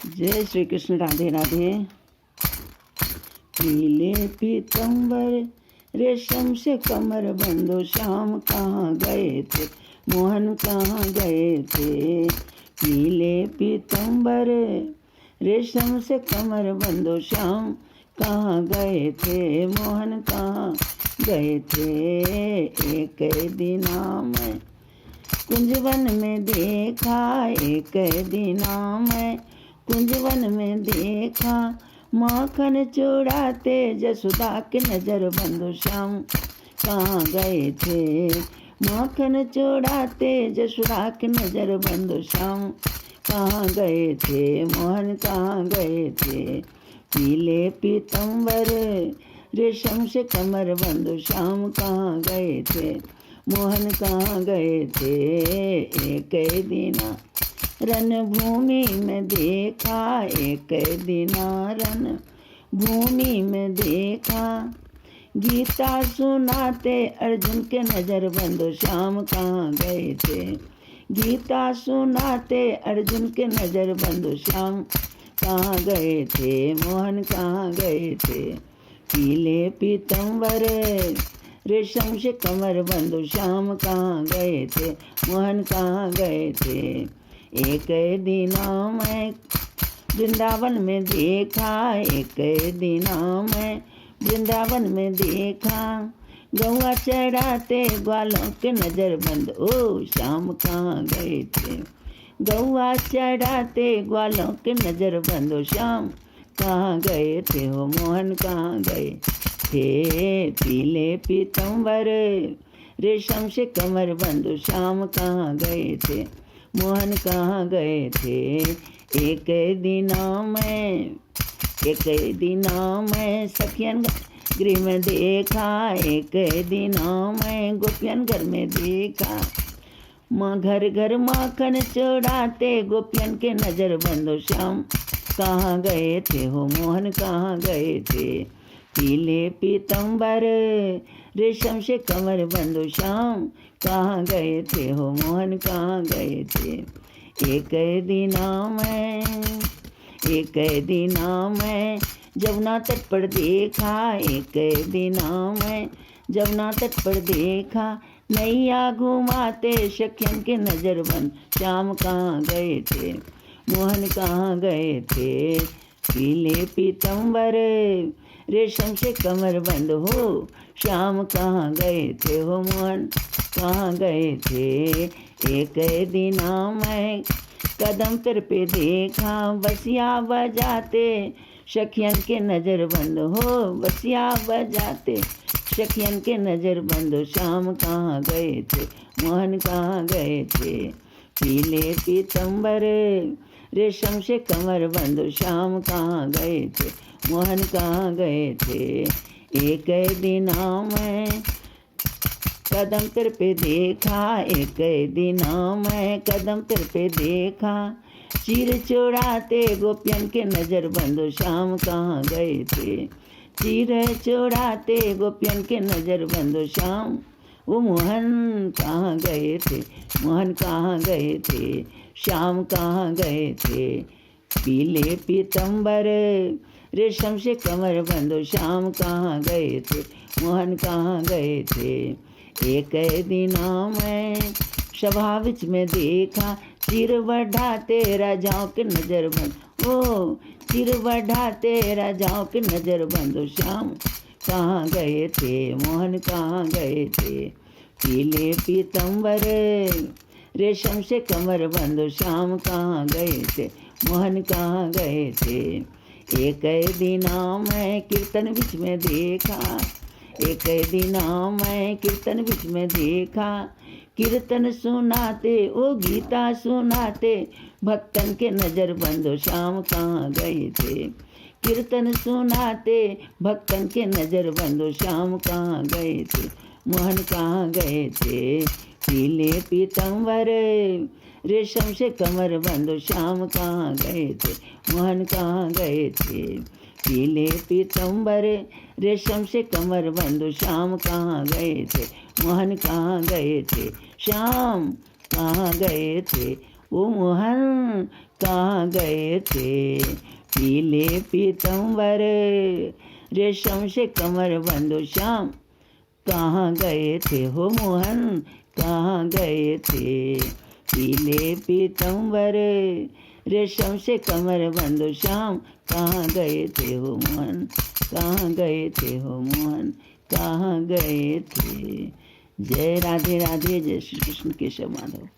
जय श्री कृष्ण। राधे राधे। पीले पीतंबर रेशम से कमर बंधो, श्याम कहाँ गए थे, मोहन कहाँ गए थे। पीले पीतंबर रेशम से कमर बंधो, श्याम कहाँ गए थे, मोहन कहाँ गए थे। एक दिना मैं कुंजवन में देखा, एक दिना मैं कुंजवन में देखा, माखन चुराते जसुदा के नजर बंधो, श्याम कहाँ गए थे। माखन चुराते जसुदा के नजर बंधो, श्याम कहाँ गए थे, मोहन कहाँ गए थे। पीले पीतंबर रेशम से कमर बंधो, श्याम कहाँ गए थे, मोहन कहाँ गए थे। एक दिना रणभूमि में देखा, एक दिना रणभूमि में देखा, गीता सुनाते अर्जुन के नजर बंधो, श्याम कहाँ गए थे। गीता सुनाते अर्जुन के नजर बंधो, श्याम कहाँ गए थे, मोहन कहाँ गए थे। पीले पीतंबर रेशम से कमर बंधो, श्याम कहाँ गए थे, मोहन कहाँ गए थे। एक दिना मैं वृंदावन में देखा, एक दिना मैं वृंदावन में देखा, गौआ चढ़ाते ग्वालों के नजर बंद, ओ श्याम कहाँ गए थे। गौआ चढ़ाते ग्वालों के नजर बंदो, श्याम कहाँ गए थे, हो मोहन कहाँ गए थे। पीले पीतंबर रेशम से कमर बंधो, श्याम कहाँ गए थे, मोहन कहाँ गए थे। एक दिना मैं सखियन गृह में देखा, एक दिना मैं गोपियन घर में देखा, माँ घर घर माखन चढ़ाते गोपियन के नजर बंधो, श्याम कहाँ गए थे, हो मोहन कहाँ गए थे। पीले पीतंबर रेशम से कमर बंधो, श्याम कहाँ गए थे, हो मोहन कहाँ गए थे। एक दिना मैं जमुना तट पर देखा, एक दिना मैं जमुना तट पर देखा, नैया घुमाते सखियन के नजर बंद, श्याम कहाँ गए थे, मोहन कहाँ गए थे। पीले पीतंबर रेशम से कमर बंद हो, श्याम कहाँ गए थे, हो मोहन कहाँ गए थे। एक दिना मैं कदम तर पे देखा, बसिया बजाते सखियन के नजर बंद हो, बसिया बजाते सखियन के नजर बंद हो, श्याम कहाँ गए थे, मोहन कहाँ गए थे। पीले पीतंबर रेशम से कमर बंधो, श्याम कहाँ गए थे, मोहन कहाँ गए थे। एक दिना मैं कदम तर पे देखा, एक दिना मैं कदम तर पे देखा, चीर चुराते गोपियन के नजर बंधो, श्याम कहाँ गए थे। चीर चुराते गोपियन के नजर बंधो, श्याम वो मोहन कहाँ गए थे, मोहन कहाँ गए थे, श्याम कहाँ गए थे। पीले पीतंबर रेशम से कमर बंधो, श्याम कहाँ गए थे, मोहन कहाँ गए थे। एक दिना मैं सभा विच में देखा, चिर बढ़ाते राजाओं के नजर बंद, ओ चिर बढ़ाते राजाओं के नजर बंधो, श्याम कहाँ गए थे, मोहन कहाँ गए थे। पीले पीतंबर रेशम से कमर बंधो, श्याम कहाँ गए थे, मोहन कहाँ गए थे। एक दिना मैं कीर्तन बीच में देखा, एक दिना मैं कीर्तन बीच में देखा, कीर्तन सुनाते ओ गीता सुनाते भक्तन के नजर बंधो, श्याम कहाँ गए थे। कीर्तन सुनाते भक्तन के नजर बंधो, श्याम कहाँ गए थे, मोहन कहाँ गए थे। पीले पीतंबर रेशम से कमर बंधो, श्याम कहाँ गए थे, मोहन कहाँ गए थे। पीले पीतंबर रेशम से कमर बंधो, श्याम कहाँ गए थे, मोहन कहाँ गए थे, श्याम कहाँ गए थे, ओ मोहन कहाँ गए थे? पीले पीतम्बर रेशम से कमर बंधो श्याम कहाँ गए थे? हो मोहन कहाँ गए थे? पीले पीतम्बर रेशम से कमर बंधो श्याम कहाँ गए थे? हो मोहन कहाँ गए थे? हो मोहन कहाँ गए थे? जय राधे राधे, जय श्री कृष्ण केशव माधव।